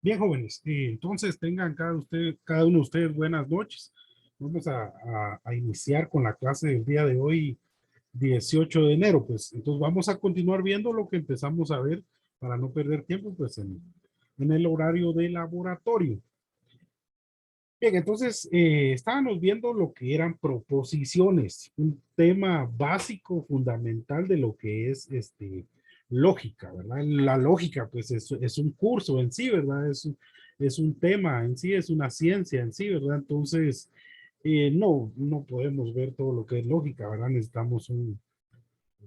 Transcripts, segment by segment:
Bien, jóvenes, entonces tengan cada uno de ustedes buenas noches. Vamos a iniciar con la clase del día de hoy, 18 de enero. Pues entonces vamos a continuar viendo lo que empezamos a ver para no perder tiempo, pues en el horario de laboratorio. Bien, entonces estábamos viendo lo que eran proposiciones, un tema básico, fundamental de lo que es lógica, ¿verdad? La lógica, pues es un curso en sí, ¿verdad? Es un tema en sí, es una ciencia en sí, ¿verdad? Entonces, no podemos ver todo lo que es lógica, ¿verdad? Necesitamos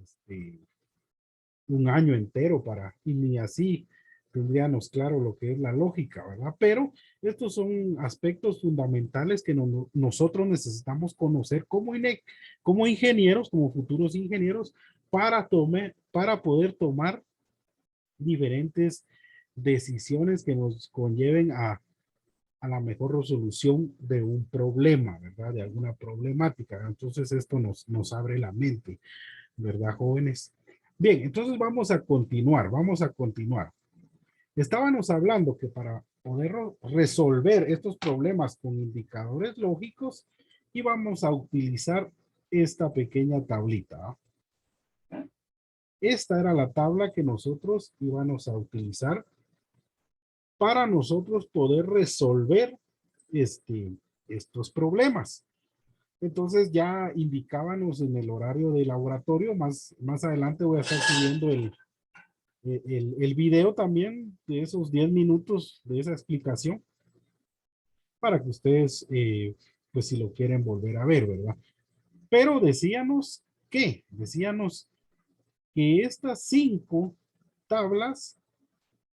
este, un año entero y ni así tendríamos claro lo que es la lógica, ¿verdad? Pero estos son aspectos fundamentales que nosotros necesitamos conocer como ingenieros, como futuros ingenieros, para poder tomar diferentes decisiones que nos conlleven a la mejor resolución de un problema, ¿verdad? De alguna problemática. Entonces esto nos abre la mente, ¿verdad, jóvenes? Bien, entonces vamos a continuar. Estábamos hablando que para poder resolver estos problemas con indicadores lógicos, íbamos a utilizar esta pequeña tablita. ¿Ah? Esta era la tabla que nosotros íbamos a utilizar para nosotros poder resolver estos problemas. Entonces ya indicábamos en el horario de laboratorio, más adelante voy a estar subiendo el video también de esos 10 minutos de esa explicación para que ustedes, pues si lo quieren volver a ver, ¿verdad? Pero decíamos que estas 5 tablas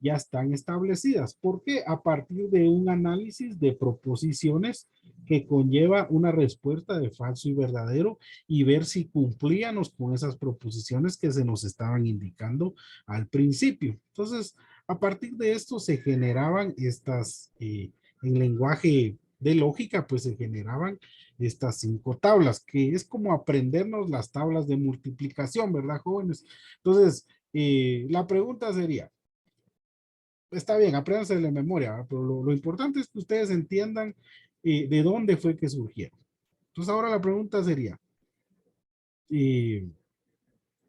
ya están establecidas. ¿Por qué? A partir de un análisis de proposiciones que conlleva una respuesta de falso y verdadero y ver si cumplíamos con esas proposiciones que se nos estaban indicando al principio. Entonces, a partir de esto se generaban en lenguaje de lógica, pues se generaban estas 5 tablas, que es como aprendernos las tablas de multiplicación, ¿verdad, jóvenes? Entonces, la pregunta sería, está bien, apréndanse de memoria, ¿verdad? Pero lo importante es que ustedes entiendan de dónde fue que surgieron. Entonces ahora la pregunta sería, eh,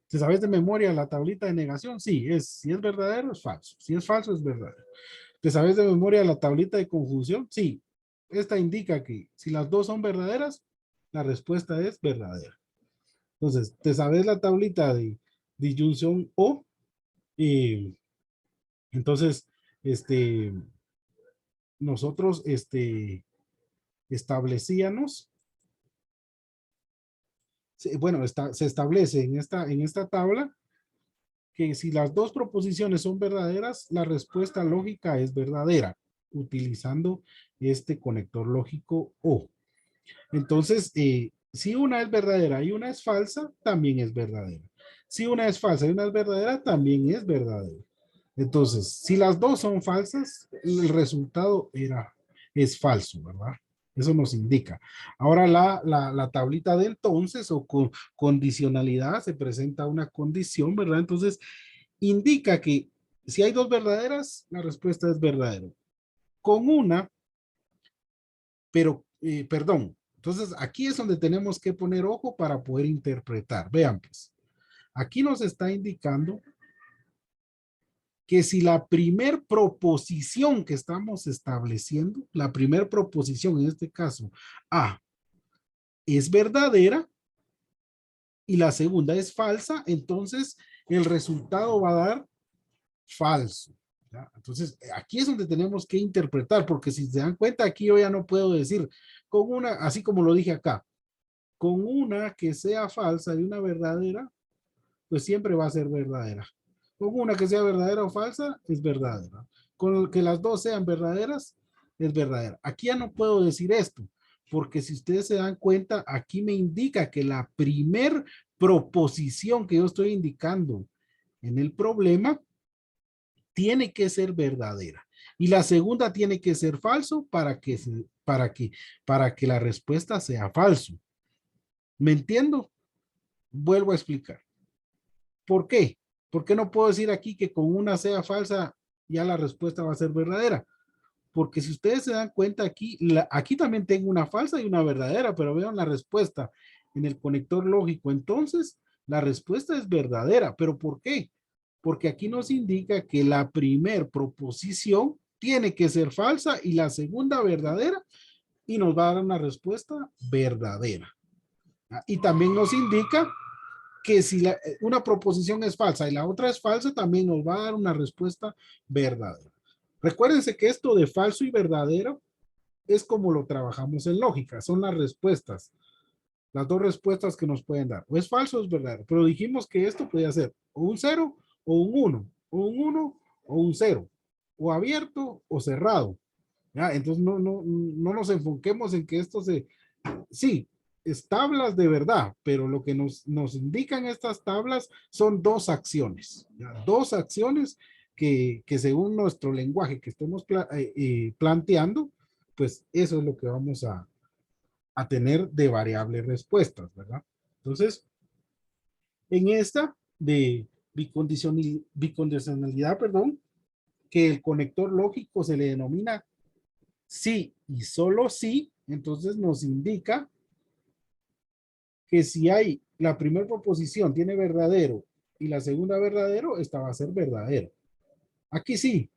si sabes de memoria la tablita de negación, sí, si es verdadero, es falso. Si es falso, es verdadero. ¿Te sabes de memoria la tablita de conjunción? Sí, esta indica que si las dos son verdaderas, la respuesta es verdadera. Entonces, ¿te sabes la tablita de disyunción o? Eh, entonces, este, nosotros, establecíamos, bueno, se establece en esta tabla que si las dos proposiciones son verdaderas, la respuesta lógica es verdadera, utilizando este conector lógico O. Entonces, si una es verdadera y una es falsa, también es verdadera. Si una es falsa y una es verdadera, también es verdadera. Entonces, si las dos son falsas, el resultado es falso, ¿verdad? Eso nos indica. Ahora la tablita de entonces o condicionalidad se presenta una condición, ¿verdad? Entonces, indica que si hay dos verdaderas, la respuesta es verdadera. Con una, pero, perdón, entonces aquí es donde tenemos que poner ojo para poder interpretar. Vean, pues, aquí nos está indicando que si la primer proposición que estamos estableciendo, la primer proposición en este caso, A, es verdadera y la segunda es falsa, entonces el resultado va a dar falso. ¿Ya? Entonces, aquí es donde tenemos que interpretar, porque si se dan cuenta, aquí yo ya no puedo decir con una, así como lo dije acá, con una que sea falsa y una verdadera, pues siempre va a ser verdadera. Con una que sea verdadera o falsa, es verdadera. Con que las dos sean verdaderas, es verdadera. Aquí ya no puedo decir esto, porque si ustedes se dan cuenta, aquí me indica que la primer proposición que yo estoy indicando en el problema tiene que ser verdadera. Y la segunda tiene que ser falso para que la respuesta sea falso. ¿Me entiendo? Vuelvo a explicar. ¿Por qué? ¿Por qué no puedo decir aquí que con una sea falsa ya la respuesta va a ser verdadera? Porque si ustedes se dan cuenta aquí, aquí también tengo una falsa y una verdadera, pero vean la respuesta en el conector lógico. Entonces, la respuesta es verdadera. ¿Pero por qué? Porque aquí nos indica que la primer proposición tiene que ser falsa y la segunda verdadera, y nos va a dar una respuesta verdadera. Y también nos indica que si una proposición es falsa y la otra es falsa, también nos va a dar una respuesta verdadera. Recuérdense que esto de falso y verdadero es como lo trabajamos en lógica, son las respuestas, las dos respuestas que nos pueden dar. O es falso o es verdadero, pero dijimos que esto podía ser o un 0 o un 1, o un 1 o un 0, o abierto o cerrado. ¿Ya? Entonces no nos enfoquemos en que esto sí, es tablas de verdad, pero lo que nos indican estas tablas son dos acciones, ¿ya? Dos acciones que según nuestro lenguaje que estemos planteando, pues eso es lo que vamos a tener de variables respuestas, ¿verdad? Entonces, en esta de bicondicionalidad, perdón, que el conector lógico se le denomina sí y solo sí, entonces nos indica que si hay la primera proposición tiene verdadero y la segunda verdadero, esta va a ser verdadero. Aquí sí,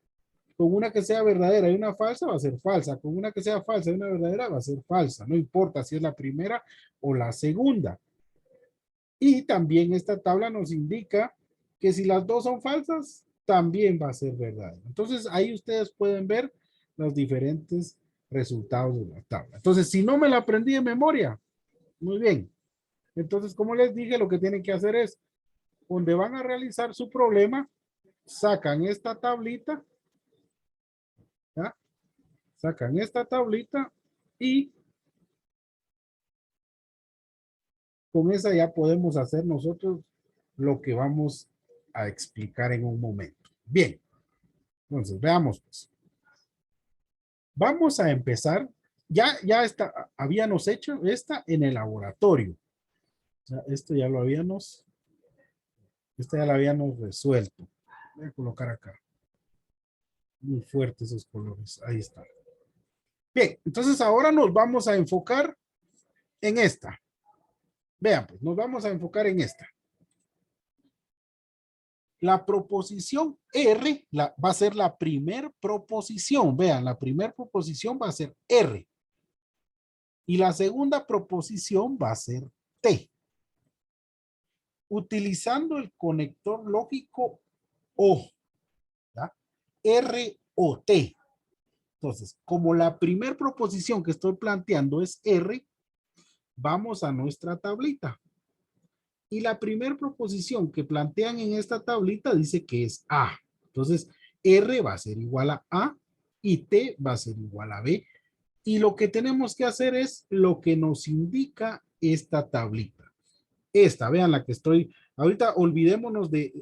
con una que sea verdadera y una falsa va a ser falsa, con una que sea falsa y una verdadera va a ser falsa, no importa si es la primera o la segunda. Y también esta tabla nos indica que si las dos son falsas, también va a ser verdadero. Entonces ahí ustedes pueden ver los diferentes resultados de la tabla. Entonces, si no me la aprendí de memoria, muy bien. Entonces, como les dije, lo que tienen que hacer es, donde van a realizar su problema, sacan esta tablita, ¿ya? Sacan esta tablita y con esa ya podemos hacer nosotros lo que vamos a explicar en un momento. Bien, entonces veamos pues. Vamos a empezar. Ya está, habíamos hecho esta en el laboratorio. Esto ya lo habíamos, esta ya la habíamos resuelto. Voy a colocar acá. Muy fuertes esos colores. Ahí está. Bien, entonces ahora nos vamos a enfocar en esta. Vean, pues nos vamos a enfocar en esta. La proposición R va a ser la primer proposición. Vean, la primera proposición va a ser R. Y la segunda proposición va a ser T. Utilizando el conector lógico O. ¿Ya? R o T. Entonces, como la primera proposición que estoy planteando es R, vamos a nuestra tablita. Y la primera proposición que plantean en esta tablita dice que es A. Entonces, R va a ser igual a A y T va a ser igual a B. Y lo que tenemos que hacer es lo que nos indica esta tablita. Esta, vean la que estoy, ahorita olvidémonos de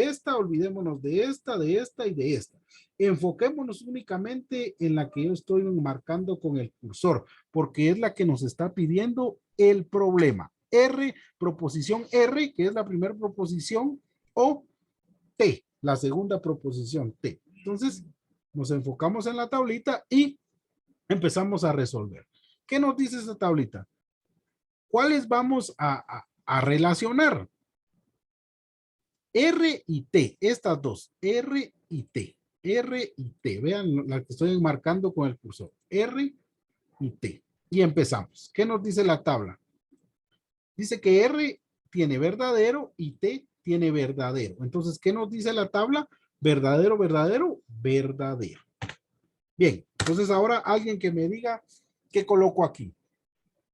esta, olvidémonos de esta, de esta y de esta. Enfoquémonos únicamente en la que yo estoy marcando con el cursor, porque es la que nos está pidiendo el problema. R, proposición R, que es la primera proposición, o T, la segunda proposición T. Entonces, nos enfocamos en la tablita y empezamos a resolver. ¿Qué nos dice esta tablita? ¿Cuáles vamos a relacionar? R y T, estas dos, R y T, R y T. Vean la que estoy marcando con el cursor, R y T. Y empezamos. ¿Qué nos dice la tabla? Dice que R tiene verdadero y T tiene verdadero. Entonces, ¿qué nos dice la tabla? Verdadero, verdadero, verdadero. Bien, entonces ahora alguien que me diga qué coloco aquí.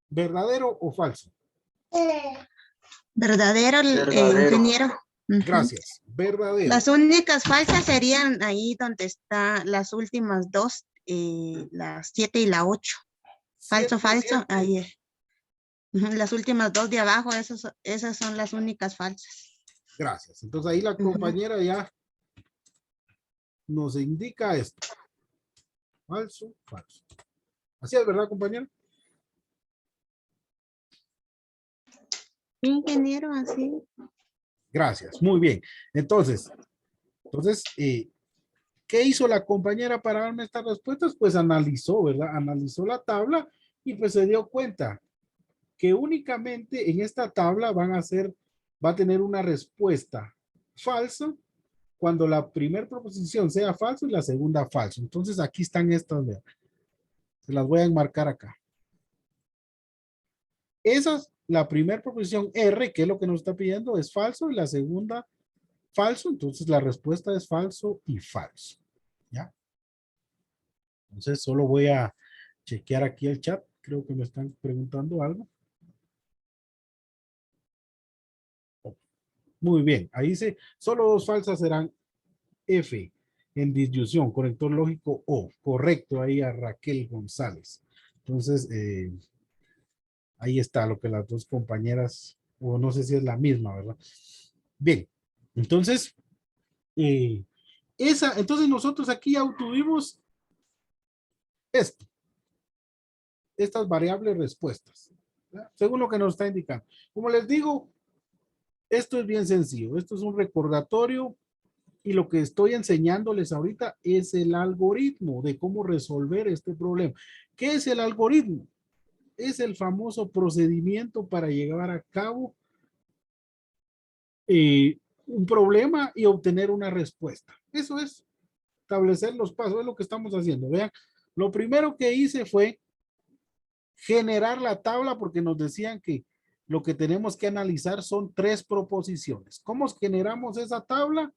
¿Verdadero o falso? Verdadero, ingeniero. Gracias. Verdadero. Las únicas falsas serían ahí donde están las últimas dos, las 7 y la 8. Falso, falso, ahí es. Las últimas dos de abajo, esas son las únicas falsas. Gracias. Entonces ahí la compañera ya nos indica esto. Falso, falso. Así es, ¿verdad, compañero? Ingeniero, así. Gracias. Muy bien. Entonces, ¿Qué hizo la compañera para darme estas respuestas? Pues analizó, ¿verdad? Analizó la tabla y pues se dio cuenta que únicamente en esta tabla va a tener una respuesta falsa cuando la primera proposición sea falso y la segunda falso. Entonces aquí están estas, vean. Se las voy a enmarcar acá. Esa es la primera proposición R, que es lo que nos está pidiendo, es falso, y la segunda falso. Entonces la respuesta es falso y falso. ¿Ya? Entonces solo voy a chequear aquí el chat. Creo que me están preguntando algo. Muy bien, ahí dice, solo dos falsas serán F en disyunción, conector lógico O. Correcto, ahí a Raquel González. Entonces, ahí está lo que las dos compañeras, o no sé si es la misma, ¿verdad? Bien, entonces, entonces nosotros aquí ya obtuvimos esto, estas variables respuestas, ¿verdad? Según lo que nos está indicando. Como les digo, esto es bien sencillo, esto es un recordatorio y lo que estoy enseñándoles ahorita es el algoritmo de cómo resolver este problema. ¿Qué es el algoritmo? Es el famoso procedimiento para llevar a cabo un problema y obtener una respuesta. Eso es establecer los pasos, es lo que estamos haciendo. Vean, lo primero que hice fue generar la tabla porque nos decían que lo que tenemos que analizar son tres proposiciones. ¿Cómo generamos esa tabla?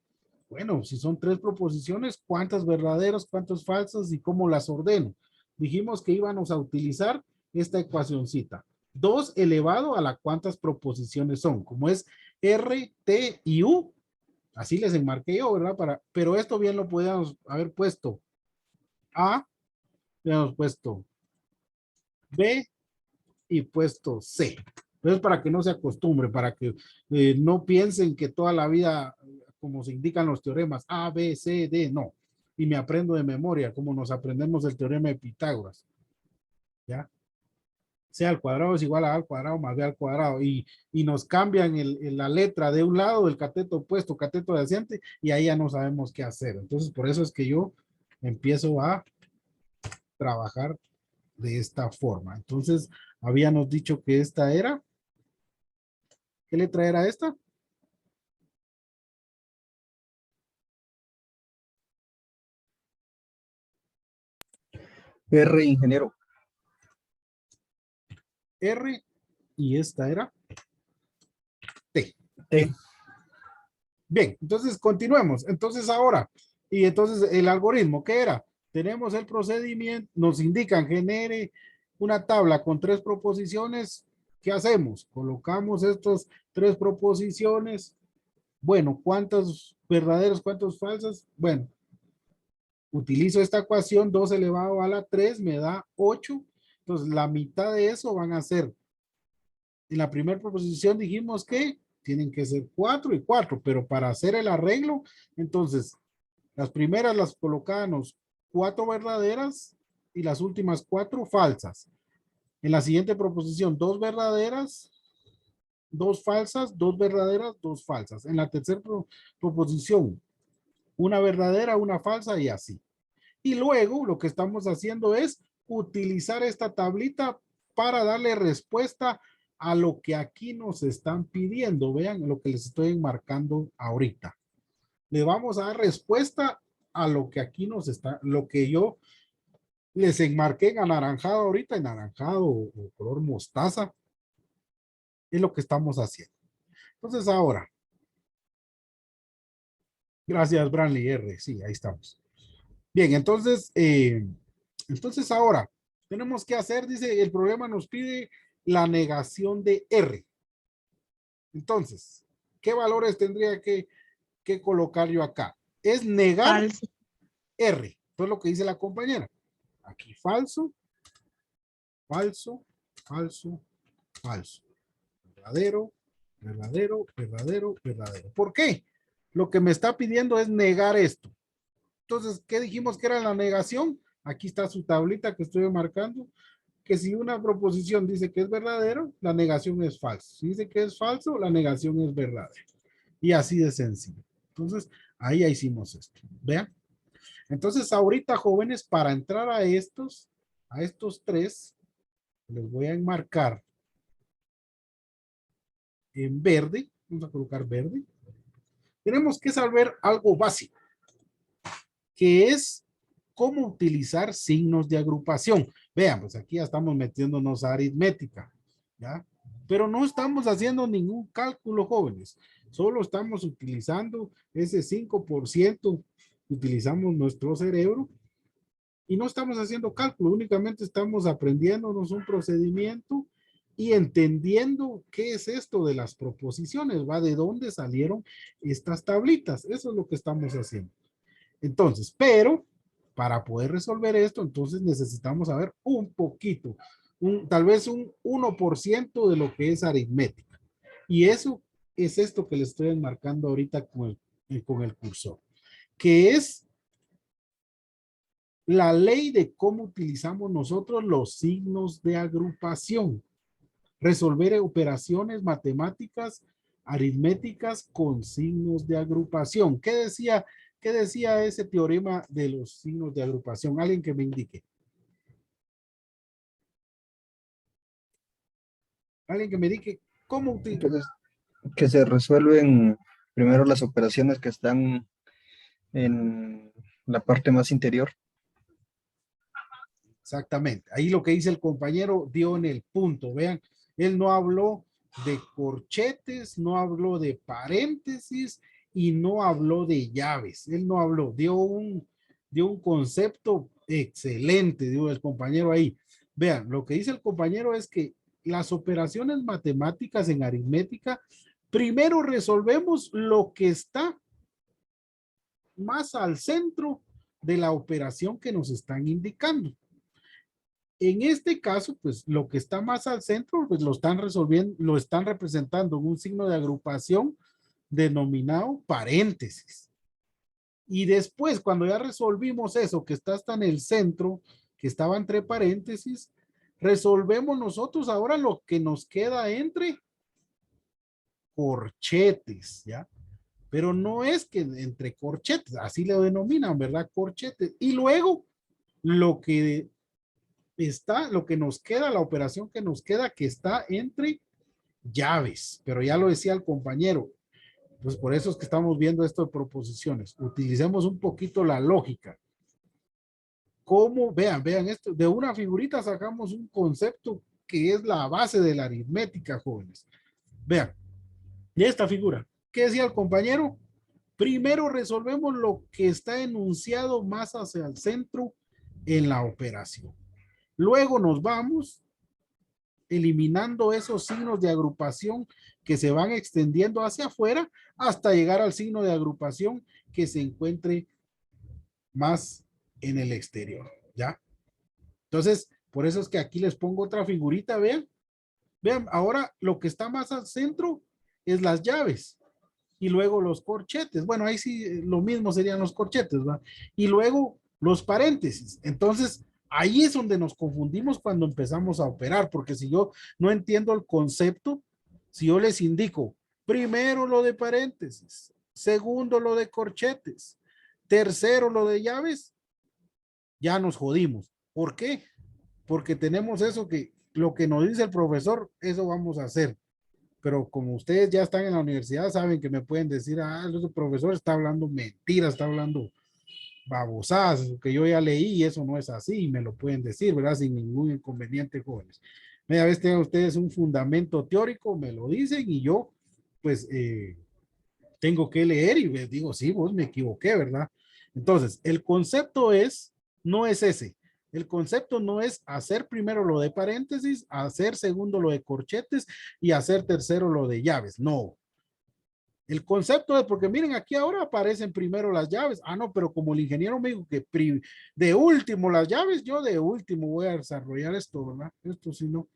Bueno, si son tres proposiciones, ¿cuántas verdaderas, cuántas falsas y cómo las ordeno? Dijimos que íbamos a utilizar esta ecuacioncita. 2 elevado a la cuántas proposiciones son, como es R, T y U. Así les enmarqué yo, ¿verdad? Pero esto bien lo podíamos haber puesto A, habíamos puesto B y puesto C. Entonces, para que no se acostumbre, para que no piensen que toda la vida, como se indican los teoremas, A, B, C, D, no. Y me aprendo de memoria, como nos aprendemos el teorema de Pitágoras. ¿Ya? C al cuadrado es igual a A al cuadrado más B al cuadrado. Y nos cambian la letra de un lado, del cateto opuesto, cateto adyacente, y ahí ya no sabemos qué hacer. Entonces, por eso es que yo empiezo a trabajar de esta forma. Entonces, habíamos dicho que esta era, ¿qué letra era esta? R, ingeniero. R, y esta era T. T. Bien, entonces continuemos. Entonces ahora, y entonces el algoritmo, ¿qué era? Tenemos el procedimiento, nos indican genere una tabla con tres proposiciones. ¿Qué hacemos? Colocamos estas tres proposiciones. Bueno, ¿cuántas verdaderas, cuántas falsas? Bueno, utilizo esta ecuación, 2 elevado a la 3 me da 8. Entonces, la mitad de eso van a ser, en la primera proposición dijimos que tienen que ser 4 y 4, pero para hacer el arreglo, entonces, las primeras las colocábamos 4 verdaderas y las últimas 4 falsas. En la siguiente proposición, 2 verdaderas, 2 falsas, 2 verdaderas, 2 falsas. En la tercera proposición, una verdadera, una falsa y así. Y luego lo que estamos haciendo es utilizar esta tablita para darle respuesta a lo que aquí nos están pidiendo. Vean lo que les estoy enmarcando ahorita. Le vamos a dar respuesta a lo que aquí nos está, lo que yo les enmarqué en anaranjado ahorita, en anaranjado o color mostaza. Es lo que estamos haciendo. Entonces ahora, gracias Branley R. Sí, ahí estamos. Bien, entonces ahora tenemos que hacer, dice, el problema nos pide la negación de R. Entonces, ¿qué valores tendría que colocar yo acá? Es negar Falso. R. Esto es lo que dice la compañera. Aquí falso, falso, falso, falso. Verdadero, verdadero, verdadero, verdadero. ¿Por qué? Lo que me está pidiendo es negar esto. Entonces, ¿qué dijimos que era la negación? Aquí está su tablita que estoy marcando, que si una proposición dice que es verdadero, la negación es falso. Si dice que es falso, la negación es verdadera. Y así de sencillo. Entonces, ahí ya hicimos esto. Vean. Entonces, ahorita, jóvenes, para entrar a estos tres, les voy a enmarcar en verde. Vamos a colocar verde. Tenemos que saber algo básico, que es cómo utilizar signos de agrupación. Vean, pues aquí ya estamos metiéndonos a aritmética, ¿ya? Pero no estamos haciendo ningún cálculo, jóvenes. Solo estamos utilizando ese 5%, utilizamos nuestro cerebro y no estamos haciendo cálculo, únicamente estamos aprendiéndonos un procedimiento y entendiendo qué es esto de las proposiciones, va de dónde salieron estas tablitas. Eso es lo que estamos haciendo. Entonces, pero para poder resolver esto, entonces necesitamos saber un poquito, tal vez un 1% de lo que es aritmética. Y eso es esto que le estoy enmarcando ahorita con el cursor, que es la ley de cómo utilizamos nosotros los signos de agrupación. Resolver operaciones matemáticas, aritméticas con signos de agrupación. ¿Qué decía ese teorema de los signos de agrupación? Alguien que me indique. Alguien que me indique cómo utilizar. Entonces, que se resuelven primero las operaciones que están en la parte más interior. Exactamente. Ahí lo que dice el compañero dio en el punto. Vean, él no habló de corchetes, no habló de paréntesis y no habló de llaves. Él no habló, dio un concepto excelente, dio el compañero ahí. Vean, lo que dice el compañero es que las operaciones matemáticas en aritmética, primero resolvemos lo que está más al centro de la operación que nos están indicando. En este caso, pues lo que está más al centro, pues lo están resolviendo, lo están representando en un signo de agrupación denominado paréntesis. Y después, cuando ya resolvimos eso, que está hasta en el centro, que estaba entre paréntesis, resolvemos nosotros ahora lo que nos queda entre corchetes, ¿ya? Pero no es que entre corchetes, así le denominan, ¿verdad? Corchetes. Y luego, lo que está, lo que nos queda, la operación que nos queda, que está entre llaves, pero ya lo decía el compañero, pues por eso es que estamos viendo esto de proposiciones. Utilicemos un poquito la lógica. ¿Cómo? Vean esto, de una figurita sacamos un concepto que es la base de la aritmética, jóvenes. Vean, de esta figura, ¿qué decía el compañero? Primero resolvemos lo que está enunciado más hacia el centro en la operación. Luego nos vamos eliminando esos signos de agrupación que se van extendiendo hacia afuera hasta llegar al signo de agrupación que se encuentre más en el exterior, ¿ya? Entonces, por eso es que aquí les pongo otra figurita, vean. Vean, ahora lo que está más al centro es las llaves y luego los corchetes. Bueno, ahí sí lo mismo serían los corchetes, ¿va? Y luego los paréntesis. Entonces, ahí es donde nos confundimos cuando empezamos a operar, porque si yo no entiendo el concepto, si yo les indico primero lo de paréntesis, segundo lo de corchetes, tercero lo de llaves, ya nos jodimos. ¿Por qué? Porque tenemos eso que lo que nos dice el profesor, eso vamos a hacer. Pero como ustedes ya están en la universidad, saben que me pueden decir, el profesor está hablando mentiras, está hablando babosadas, que yo ya leí y eso no es así, y me lo pueden decir, ¿verdad? Sin ningún inconveniente, jóvenes. Media vez tengan ustedes un fundamento teórico, me lo dicen y yo, pues, tengo que leer y les digo, sí, vos me equivoqué, ¿verdad? Entonces, el concepto no es ese. El concepto no es hacer primero lo de paréntesis, hacer segundo lo de corchetes y hacer tercero lo de llaves. No. El concepto es porque miren, aquí ahora aparecen primero las llaves. No, pero como el ingeniero me dijo que de último las llaves, yo de último voy a desarrollar esto, ¿verdad? Esto sí no.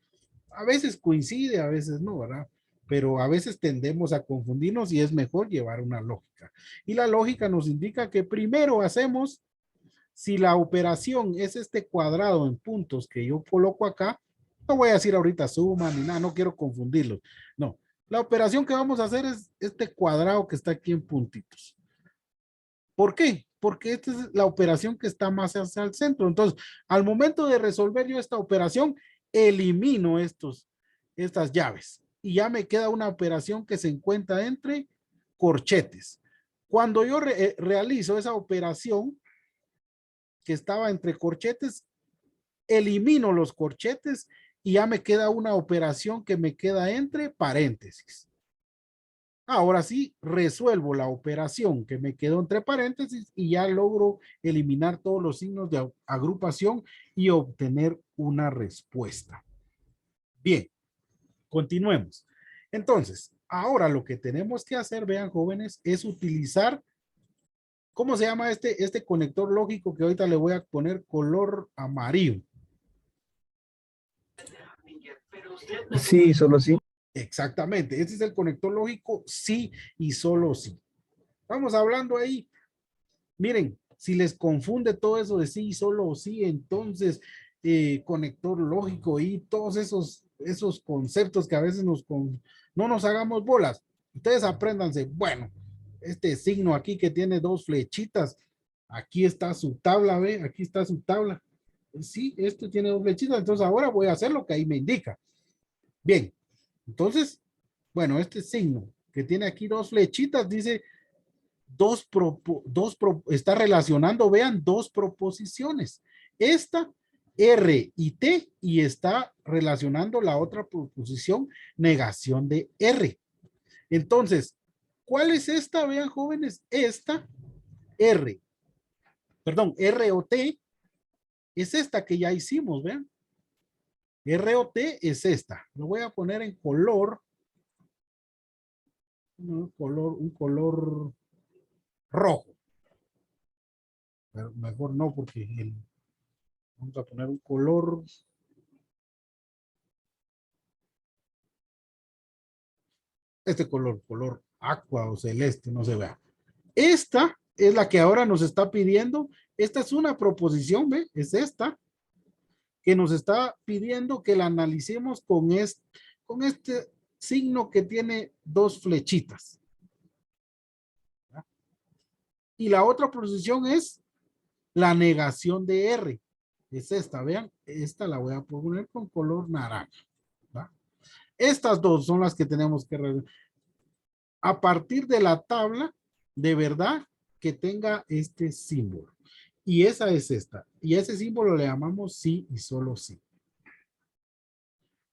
A veces coincide, a veces no, ¿verdad? Pero a veces tendemos a confundirnos y es mejor llevar una lógica. Y la lógica nos indica que primero hacemos, si la operación es este cuadrado en puntos que yo coloco acá, no voy a decir ahorita suma ni nada, no quiero confundirlos. No, la operación que vamos a hacer es este cuadrado que está aquí en puntitos. ¿Por qué? porque esta es la operación que está más hacia el centro. Entonces, al momento de resolver yo esta operación, elimino estas llaves y ya me queda una operación que se encuentra entre corchetes. Cuando yo realizo esa operación que estaba entre corchetes, elimino los corchetes y ya me queda una operación que me queda entre paréntesis. Ahora sí, resuelvo la operación que me quedó entre paréntesis y ya logro eliminar todos los signos de agrupación y obtener una respuesta. Bien, continuemos. Entonces, ahora lo que tenemos que hacer, vean jóvenes, es utilizar, ¿cómo se llama este conector lógico que ahorita le voy a poner color amarillo? Sí, solo sí. Exactamente, este es el conector lógico sí y solo sí. Vamos hablando ahí. Miren, si les confunde todo eso de sí y solo sí, entonces conector lógico y todos esos conceptos que a veces no nos hagamos bolas. Ustedes apréndanse, bueno, este signo aquí que tiene dos flechitas, aquí está su tabla, ¿ve? Aquí está su tabla. Sí, este tiene dos flechitas, entonces ahora voy a hacer lo que ahí me indica. Bien, entonces, bueno, este signo que tiene aquí dos flechitas dice está relacionando, vean, dos proposiciones. Esta, R y T, y está relacionando la otra proposición, negación de R. Entonces, ¿cuál es esta? Vean, jóvenes, esta, R, perdón, R o T, es esta que ya hicimos, vean. R o T es esta. Lo voy a poner en color, un color rojo. Pero mejor no, porque vamos a poner un color. Este color aqua o celeste, no se vea. Esta es la que ahora nos está pidiendo. Esta es una proposición, ¿ve? Es esta que nos está pidiendo que la analicemos con este signo que tiene dos flechitas. Y la otra proposición es la negación de R. Es esta, vean. Esta la voy a poner con color naranja. ¿Va? Estas dos son las que tenemos que resolver. A partir de la tabla, de verdad, que tenga este símbolo. Y esa es esta. Y ese símbolo le llamamos sí y solo sí.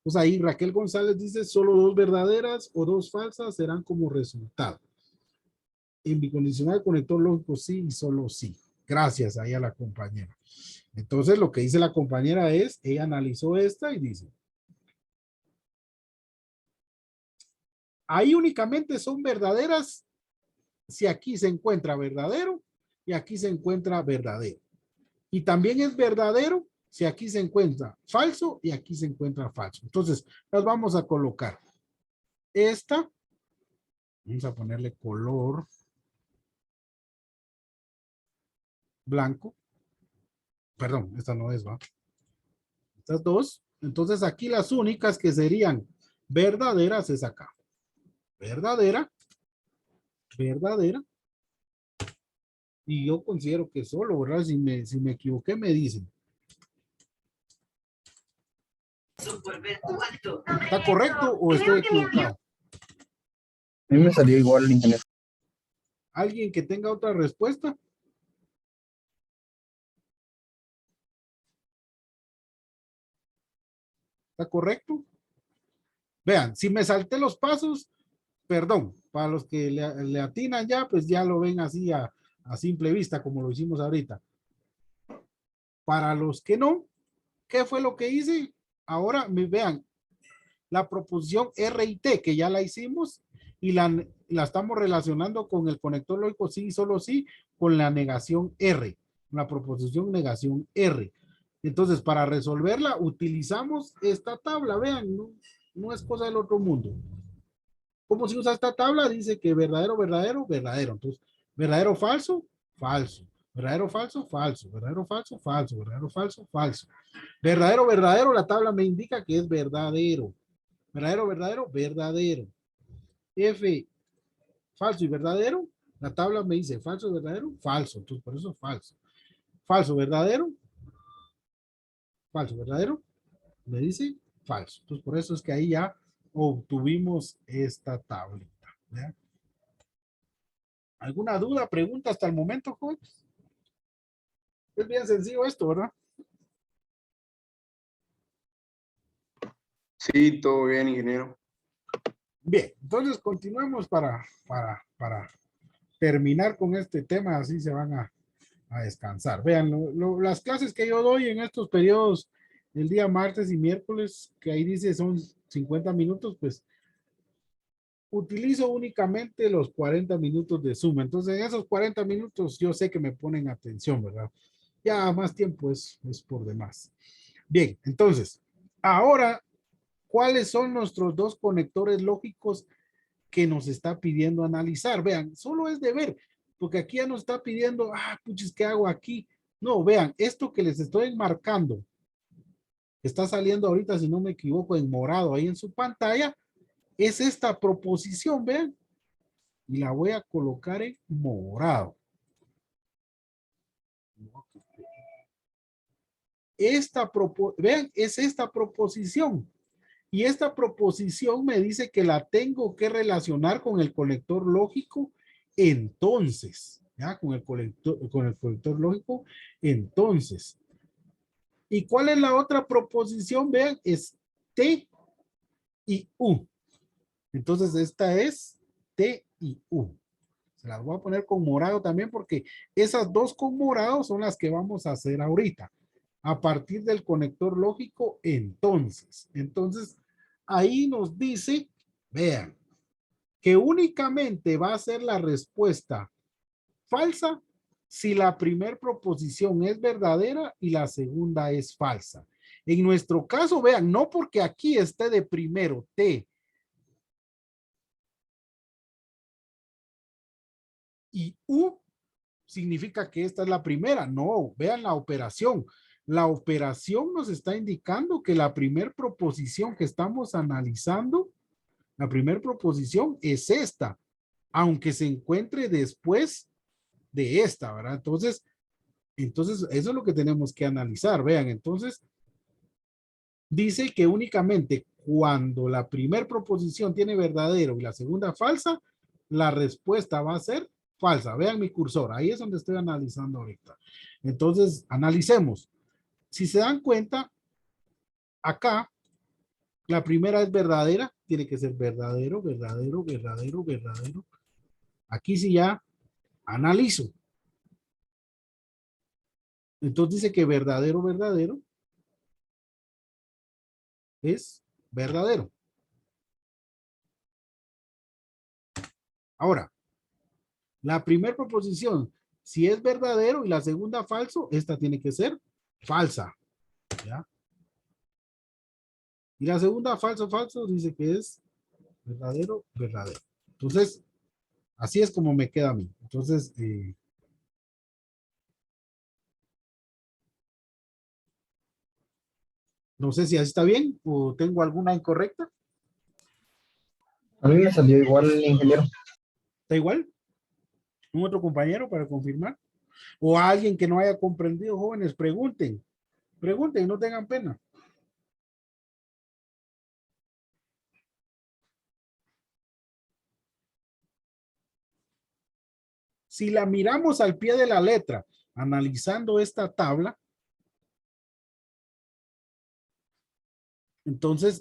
Pues ahí Raquel González dice, solo dos verdaderas o dos falsas serán como resultado. En bicondicional conector lógico sí y solo sí. Gracias ahí a la compañera. Entonces lo que dice la compañera es, ella analizó esta y dice, ahí únicamente son verdaderas si aquí se encuentra verdadero y aquí se encuentra verdadero. Y también es verdadero si aquí se encuentra falso y aquí se encuentra falso. Entonces, las vamos a colocar. Esta, vamos a ponerle color blanco. Perdón, esta no es, ¿va? Estas dos. Entonces, aquí las únicas que serían verdaderas es acá. Verdadera. Verdadera. Y yo considero que solo, ¿verdad? Si me equivoqué, me dicen. ¿Está correcto o estoy equivocado? A mí me salió igual, ingeniero. ¿Alguien que tenga otra respuesta? ¿Está correcto? Vean, si me salté los pasos, perdón, para los que le atinan ya, pues ya lo ven así a simple vista, como lo hicimos ahorita. Para los que no, ¿qué fue lo que hice? Ahora vean, la proposición R y T, que ya la hicimos, y la estamos relacionando con el conector lógico sí y solo sí, con la negación R, la proposición negación R. Entonces, para resolverla, utilizamos esta tabla, vean, no es cosa del otro mundo. ¿Cómo se usa esta tabla? Dice que verdadero, verdadero, verdadero. Entonces, verdadero, falso, falso. Verdadero, falso, falso. Verdadero, falso, falso. Verdadero, falso, falso. Verdadero, verdadero, la tabla me indica que es verdadero. Verdadero, verdadero, verdadero. F, falso y verdadero, La tabla me dice falso, verdadero, falso. Entonces, por eso falso. Falso, verdadero, falso, verdadero. Me dice falso. Entonces, por eso es que ahí ya obtuvimos esta tablita. ¿Ya? ¿Alguna duda, pregunta hasta el momento, jóvenes? Es bien sencillo esto, ¿verdad? Sí, todo bien, ingeniero. Bien, entonces continuemos para terminar con este tema, así se van a descansar. Vean, las clases que yo doy en estos periodos, el día martes y miércoles, que ahí dice son 50 minutos, pues utilizo únicamente los 40 minutos de Zoom. Entonces, en esos 40 minutos yo sé que me ponen atención, ¿verdad? Ya más tiempo es por demás. Bien, entonces, ahora, ¿cuáles son nuestros dos conectores lógicos que nos está pidiendo analizar? Vean, solo es de ver, porque aquí ya nos está pidiendo, puches, ¿qué hago aquí? No, vean, esto que les estoy marcando, está saliendo ahorita, si no me equivoco, en morado ahí en su pantalla, es esta proposición, vean, y la voy a colocar en morado. Vean, es esta proposición. Y esta proposición me dice que la tengo que relacionar con el conector lógico, entonces, ¿ya? Con el conector lógico, entonces. ¿Y cuál es la otra proposición? Vean, es T y U. Entonces, esta es T y U. Se las voy a poner con morado también porque esas dos con morado son las que vamos a hacer ahorita. A partir del conector lógico, entonces. Entonces, ahí nos dice, vean, que únicamente va a ser la respuesta falsa si la primera proposición es verdadera y la segunda es falsa. En nuestro caso, vean, no porque aquí esté de primero T y U, significa que esta es la primera. No, vean la operación. La operación nos está indicando que la primera proposición que estamos analizando, la primera proposición es esta, aunque se encuentre después de esta, ¿verdad? Entonces, eso es lo que tenemos que analizar. Vean, entonces, dice que únicamente cuando la primera proposición tiene verdadero y la segunda falsa, la respuesta va a ser falsa. Vean mi cursor, ahí es donde estoy analizando ahorita. Entonces, analicemos. Si se dan cuenta, acá la primera es verdadera, tiene que ser verdadero, verdadero, verdadero, verdadero. Aquí sí ya analizo. Entonces dice que verdadero, verdadero es verdadero. Ahora, la primera proposición, si es verdadero y la segunda falso, esta tiene que ser falsa. ¿Ya? Y la segunda falso, falso, dice que es verdadero, verdadero. Entonces, así es como me queda a mí. Entonces, no sé si así está bien o tengo alguna incorrecta. A mí me salió igual, ingeniero. ¿Está igual? ¿Un otro compañero para confirmar? O alguien que no haya comprendido, jóvenes, pregunten. Pregunten, no tengan pena. Si la miramos al pie de la letra, analizando esta tabla, entonces,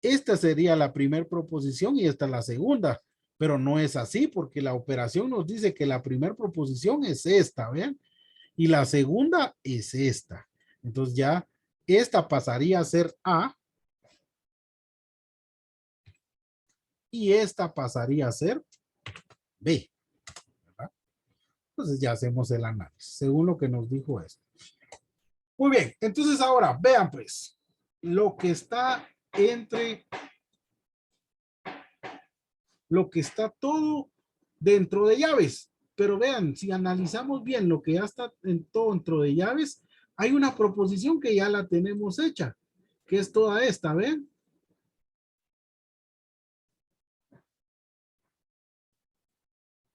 esta sería la primera proposición y esta la segunda, pero no es así porque la operación nos dice que la primera proposición es esta, ¿ven? Y la segunda es esta. Entonces ya esta pasaría a ser A y esta pasaría a ser B, ¿verdad? Entonces ya hacemos el análisis, según lo que nos dijo esto. Muy bien, entonces ahora vean pues lo que está entre lo que está todo dentro de llaves. Pero vean, si analizamos bien lo que ya está en todo dentro de llaves, hay una proposición que ya la tenemos hecha, que es toda esta, ¿ven?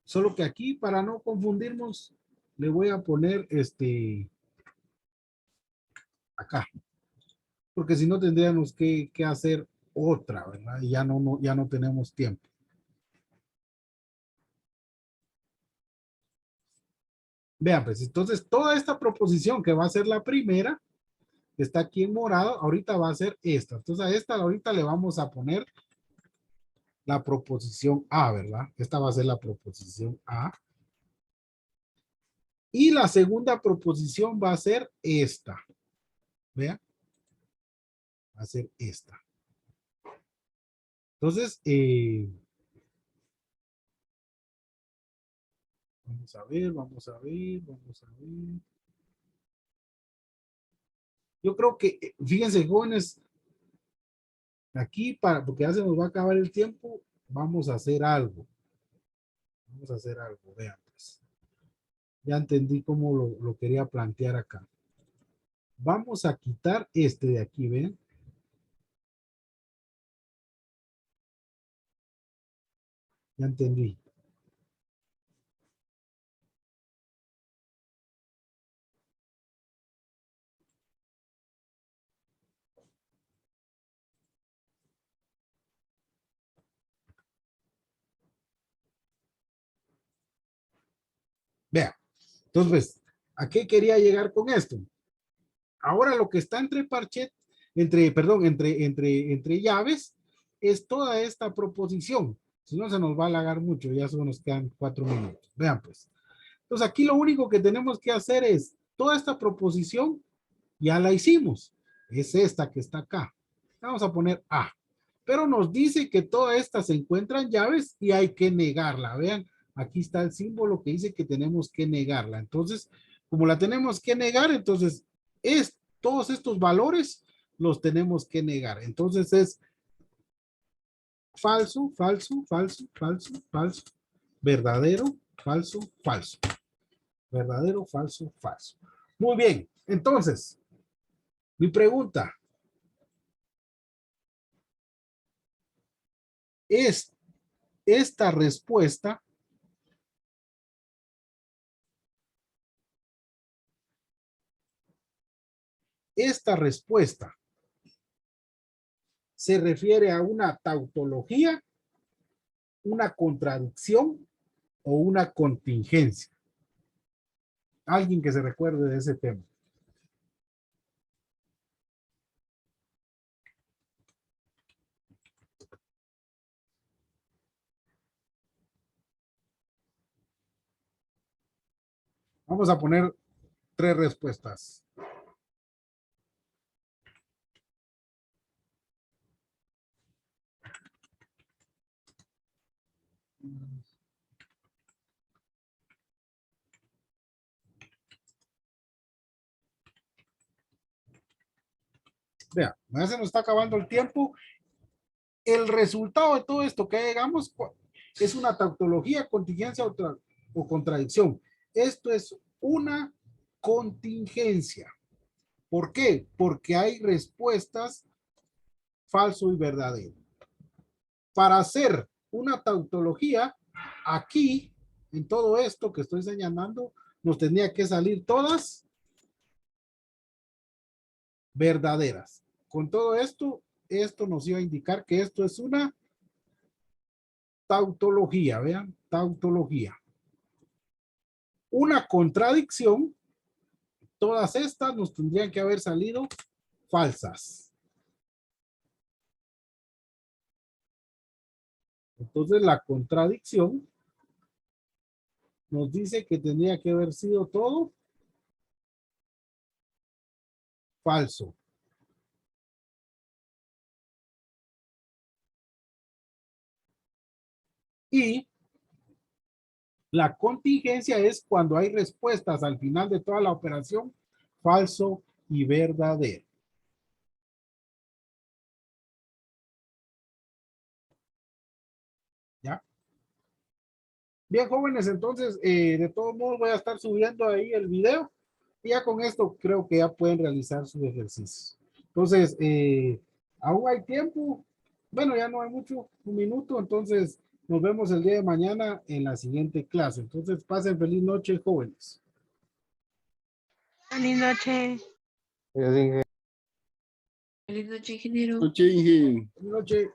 Solo que aquí, para no confundirnos, le voy a poner acá. Porque si no tendríamos que hacer otra, ¿verdad? Y ya no tenemos tiempo. Vean, pues entonces toda esta proposición que va a ser la primera, que está aquí en morado, ahorita va a ser esta. Entonces a esta ahorita le vamos a poner la proposición A, ¿verdad? Esta va a ser la proposición A. Y la segunda proposición va a ser esta. Vean. Va a ser esta. Entonces, vamos a ver, vamos a ver, vamos a ver. Yo creo que, fíjense, jóvenes, aquí, porque ya se nos va a acabar el tiempo, vamos a hacer algo. Vamos a hacer algo, vean pues. Ya entendí cómo lo quería plantear acá. Vamos a quitar este de aquí, ¿ven? Ya entendí. Vean. Entonces, pues, ¿a qué quería llegar con esto? Ahora lo que está entre parchet, entre llaves, es toda esta proposición. Si no, se nos va a alargar mucho, ya solo nos quedan 4 minutos. Vean pues. Entonces, aquí lo único que tenemos que hacer es, toda esta proposición ya la hicimos. Es esta que está acá. Vamos a poner A. Pero nos dice que toda esta se encuentran llaves y hay que negarla. Vean, aquí está el símbolo que dice que tenemos que negarla. Entonces, como la tenemos que negar, entonces todos estos valores los tenemos que negar. Entonces es falso, falso, falso, falso, falso, verdadero, falso, falso. Verdadero, falso, falso. Muy bien. Entonces, mi pregunta es, esta respuesta se refiere a una tautología, una contradicción o una contingencia. Alguien que se recuerde de ese tema. Vamos a poner 3 respuestas. Vea, ya se nos está acabando el tiempo. El resultado de todo esto que llegamos es una tautología, contingencia o contradicción. Esto es una contingencia. ¿Por qué? Porque hay respuestas falso y verdadero. Para hacer una tautología, aquí, en todo esto que estoy señalando, nos tenía que salir todas verdaderas. Con todo esto, esto nos iba a indicar que esto es una tautología, vean, tautología. Una contradicción, todas estas nos tendrían que haber salido falsas. Entonces la contradicción nos dice que tendría que haber sido todo falso. Y la contingencia es cuando hay respuestas al final de toda la operación, falso y verdadero. ¿Ya? Bien, jóvenes, entonces, de todos modos voy a estar subiendo ahí el video. Y ya con esto creo que ya pueden realizar sus ejercicios. Entonces, aún hay tiempo. Bueno, ya no hay mucho, un minuto. Entonces, Nos vemos el día de mañana en la siguiente clase. Entonces, pasen feliz noche, jóvenes. Feliz noche. Feliz noche, ingeniero. Feliz noche.